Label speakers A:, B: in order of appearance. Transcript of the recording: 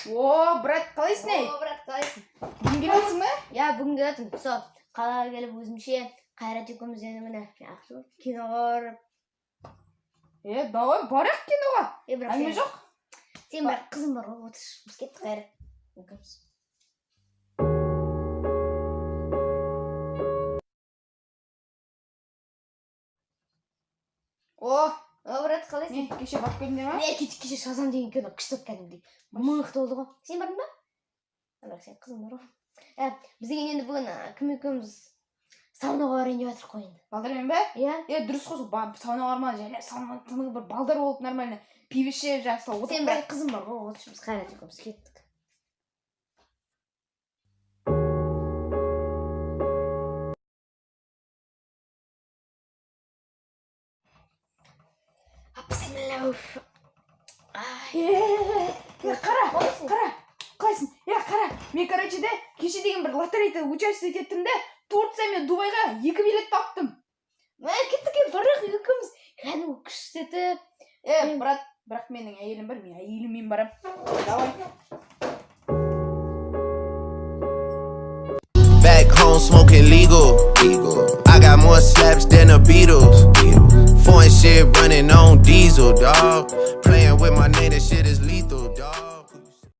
A: О, брат, қалайсың ей?
B: О, брат, қалайсың?
A: Бүгін келесің бе?
B: Я, бүгін келатым. Сол, қалаға келіп өзімше Қайрат екеуміз енді міне киноға барып.
A: Давай барайық киноға. Әңгіме жоқ.
B: Сен бірақ қызым бар ғой, отыр. Біз кеттік Қайрат. Екеуміз.
A: О,
B: брат, қалайсың?
A: Кеше барып келдің ме?
B: Кеше Шазам деген кино күшті кәдімгідей. Мықты болды ғой. Сен бардың ба? Бірақ сен қызың бар ғой. Бізге енді бүгін кім екеуміз саунаға барайын деп жатырмық қой енді.
A: Балдармен бе?
B: Иә.
A: Дұрыс қой, саунаға барма, және саунаға тынығы бір балдар болып нормально пиво ішіп жақсы отырып.
B: Сен бірақ қызың бар ғой, отыр. Біз Қайрат екеуміз кеттік.
A: Қара, қалайсың? Қара, мен короче кеше деген бір лотерейда участвовать еттім де, Турция мен Дубайға 2 билет таптым.
B: Кеттік барақ екеуміз кәдімгі күшті етіп.
A: Брат, бірақ менің әйелім бар, мен әйеліммен барам. Давай.
C: Back home smoking legal. I got more slaps than the Beatles. Foreign shit running on diesel, dog. Playing with my name, that shit is lethal, dog.